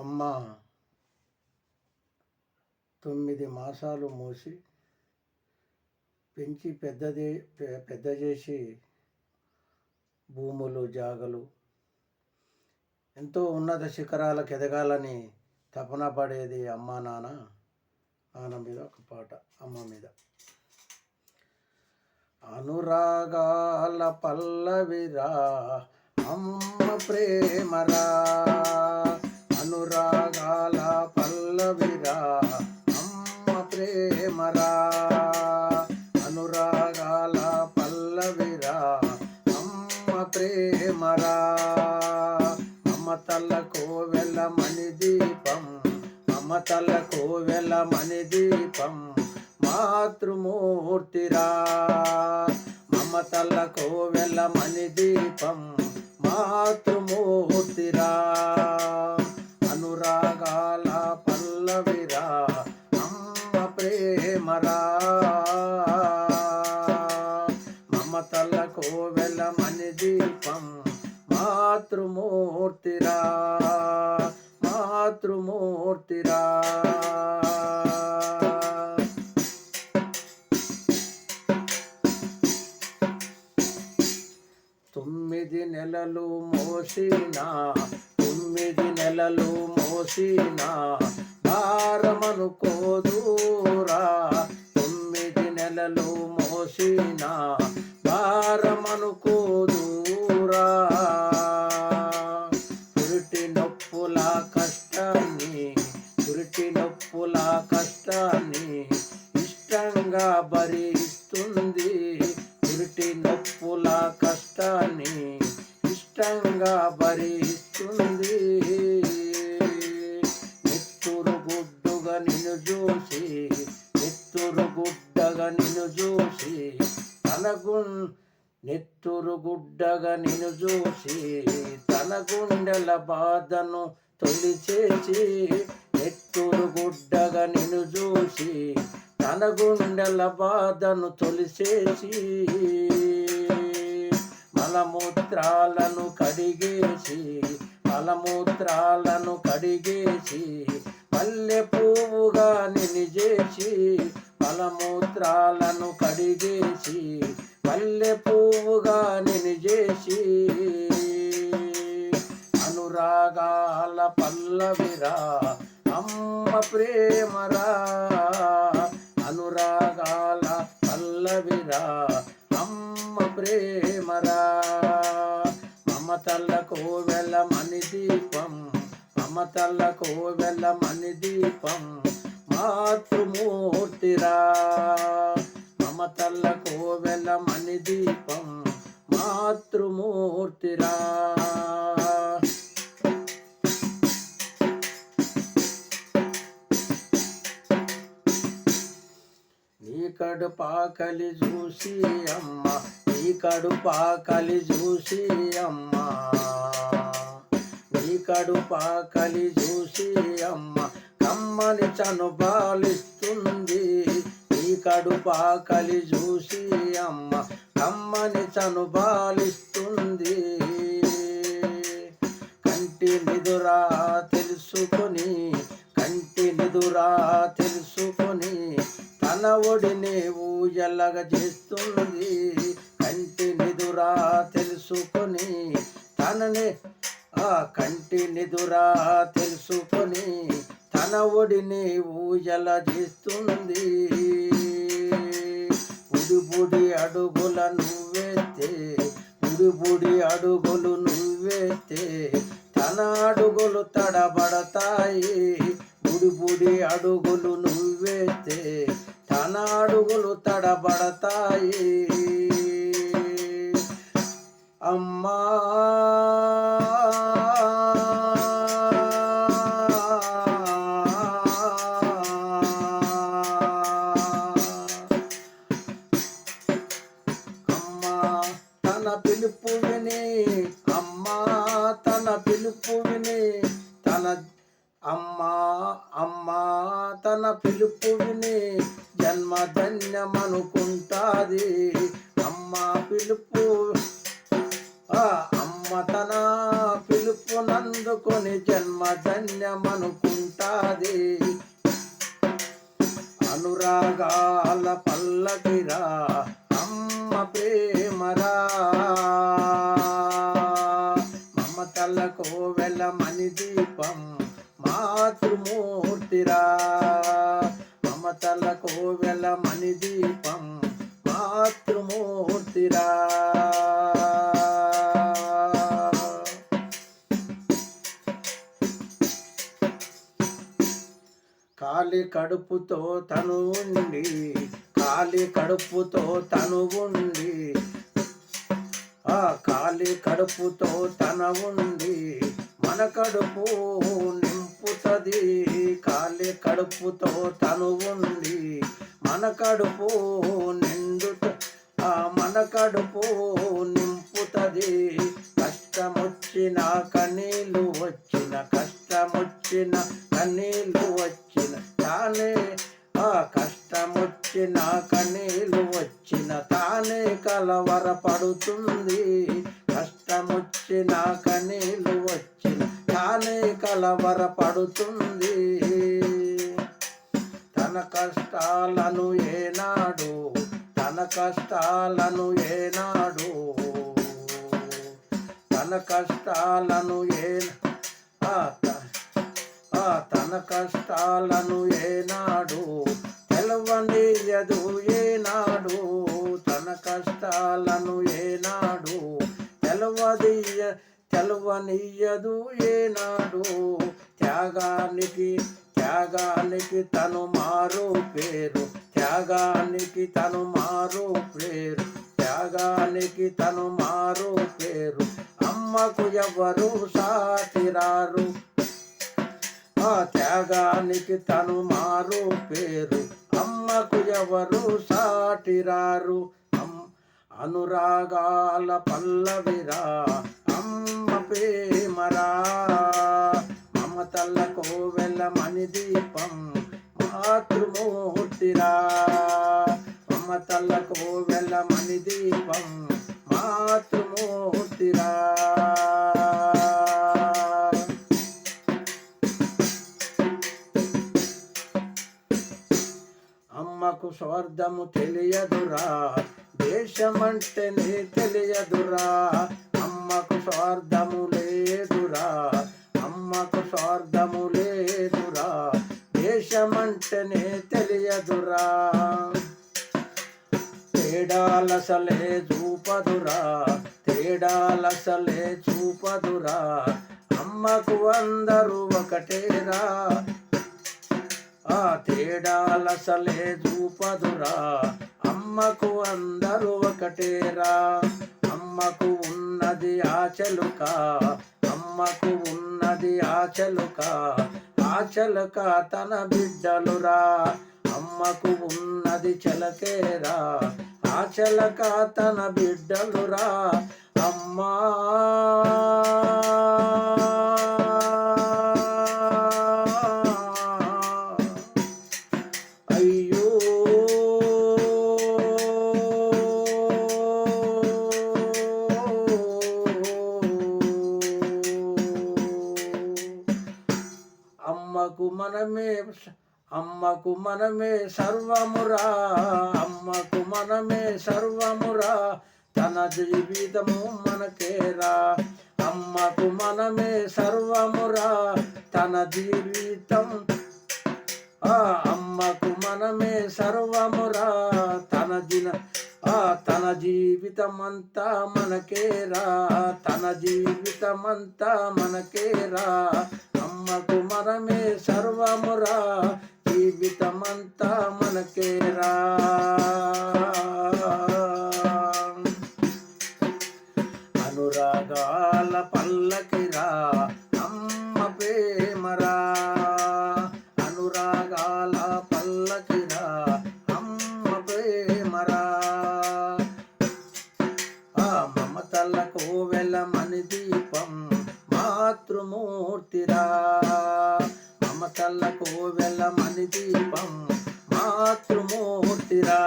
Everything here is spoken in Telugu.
అమ్మ 9 మాసాలు మోసి పెంచి పెద్ద చేసి భూములు జాగలు ఎంతో ఉన్నత శిఖరాలకు ఎదగాలని తపన పడేది అమ్మ నాన్న మీద ఒక పాట అమ్మ మీద. అనురాగాల పల్లవిరా అమ్మ ప్రేమరా, అనురాగాల పల్లవిరా అమ్మ ప్రేమరా, అనురాగాల పల్లవిరా అమ్మ ప్రేమరా. మమతలకు వెలమణి దీపం, మమతలకు వెలమణి దీపం మాతృమూర్తిరా, మమతలకు వెలమణి దీపం మాతృమూర్తిరా. అనురాగాల పల్లవిరా అమ్మ ప్రేమరా, మమతలకు వెలమణి దీపం మాతృమూర్తిరా, మాతృమూర్తిరా. 9 నెలలు మోసినా, 9 నెలలు మోసినా భారమనుకోదూరా, 9 నెలలు మోసినా భారమనుకోదూరా. పురిటి నొప్పుల కష్టాన్ని, పురిటి నొప్పుల కష్టాన్ని ఇష్టంగా భరిస్తుంది, పురిటి నొప్పుల కష్టాన్ని ఇష్టంగా భరిస్తుంది. నెత్తురు గుడ్డుగా నిన్ను చూసి, నెత్తురు గుడ్డగా నిన్ను చూసి నెత్తురు గుడ్డగా నిన్ను చూసి తన గుండెల బాధను తొలిచేసి, నెత్తురు గుడ్డగా నిన్ను చూసి తన గుండెల బాధను తొలిచేసి, మలమూత్రాలను కడిగేసి, మలమూత్రాలను కడిగేసి మల్లె పువ్వుగా నిన్ను చేసి, మలమూత్రాలను కడిగేసి మల్లె పువ్వుగా నిన్ను చేసి. అనురాగాల పల్లవిరా అమ్మ ప్రేమరా, అనురాగాల పల్లవిరా అమ్మ ప్రేమరా. మమతలకు వెలమణి దీపం, మమతలకు వెలమణి దీపం మాతృమూర్తిరా, మమతలకు వెలమణి దీపం మాతృమూర్తిరా. నీ కడుపాకలి చూసి అమ్మ, నీ కడుపాకలి చూసి అమ్మ, నీ కడుపాకలి చూసి అమ్మ కమ్మని చనుబాలిస్తుంది, నీ కడుపాకలి చూసి అమ్మ కమ్మని చనుబాలిస్తుంది. కంటి నిదురా తెలుసుకొని, కంటి నిదురా తెలుసుకొని తన ఒడిని ఊయలగ చేస్తుంది, కంటి నిదురా తెలుసుకొని తనని కంటి నిదురా తెలుసుకొని తన ఒడిని ఊయల చేస్తుంది. బుడి అడుగుల నువ్వెత్తే, బుడి అడుగులు నువ్వెత్తే తన అడుగులు తడబడతాయి, బుడి అడుగులు నువ్వెత్తే తన అడుగులు తడబడతాయి. అమ్మా తన పిలుపు విని, అమ్మా తన పిలుపు విని, తన అమ్మా తన పిలుపు విని జన్మధన్యమనుకుంటాది. అమ్మ పిలుపు, అమ్మ తన పిలుపు పిలుపునందుకొని జన్మ ధన్యమనుకుంటాది. అనురాగాల పల్లకిరా అమ్మ ప్రేమరా, మమతల కోవెల మణి దీపం మాతృమూర్తిరా, మమతల కోవెల మణి దీపం మాతృమూర్తిరా. ఖాళీ కడుపుతో తను ఉండి, ఖాళీ కడుపుతో తను ఉండి, ఖాళీ కడుపుతో తన ఉండి మన కడుపు నింపుతది. ఖాళీ కడుపుతో తను ఉండి మన కడుపు మన కడుపు నింపుతది. కష్టమొచ్చిన కన్నీళ్ళు వచ్చిన, కష్టమొచ్చిన కన్నీళ్ళు వచ్చిన తానే, కష్టమొచ్చిన కన్నీళ్ళు వచ్చిన తానే కలవరపడుతుంది. కష్టమొచ్చిన కన్నీళ్ళు వచ్చిన తానే కలవరపడుతుంది. తన కష్టాలను ఏనాడు, తన కష్టాలను ఏనాడు, తన కష్టాలను తన కష్టాలను ఏనాడు తెలవనీయదు ఏనాడు, తన కష్టాలను ఏనాడు తెలవనీయదు ఏనాడు. త్యాగానికి తను మారు పేరు, త్యాగానికి తను మారు పేరు, త్యాగానికి తను మారు పేరు. అమ్మకు ఎవరు సాటిరారు, త్యాగానికి తను మారు పేరు. అమ్మకు ఎవరు సాటిరారు. అనురాగాల పల్లవిరా అమ్మ ప్రేమరా, మమతల కోవెల మణి దీపం మాతృమూర్తిరా, మమతల కోవెల మణి దీపం మాతృమూర్తిరా. అమ్మకు స్వార్థము తెలియదురా, దేశమంటేనే తెలియదురా. అమ్మకు స్వార్థము లేదురా, అమ్మకు స్వార్థము లేదురా. దేశమంటేనే తెలియదురా. తేడాలసలే చూపదురా, తేడాలసలే చూపదురా. అమ్మకు అందరూ ఒకటేరా, తేడాలసలే చూపదురా. అమ్మకు అందరూ ఒకటేరా. అమ్మకు ఉన్నది ఆచలుక, అమ్మకు ఉన్నది ఆచలుక, ఆచలుక తన బిడ్డలురా. అమ్మకు ఉన్నది చెలకేరా, ఆచలక తన బిడ్డలురా. అమ్మా అయ్యో అమ్మకు మనమే సర్వమురా, అమ్మకు మనమే సర్వమురా. తన జీవితము మనకేరా. అమ్మకు మనమే సర్వమురా, తన జీవితం. అమ్మకు మనమే సర్వమురా, తన జీవితమంతా మనకేరా, తన జీవితమంతా మనకేరా. అమ్మకు మనమే సర్వమురా, జీవితమంతా మనకేరా. అనురాగాల పల్లకిరా అమ్మ ప్రేమరా, అనురాగాల పల్లకిరా అమ్మ ప్రేమరా. మమతల కోవెల మణి దీపం మాతృమూర్తిరా, మమతల కోవెల మణి దీపం మాతృమూర్తిరా.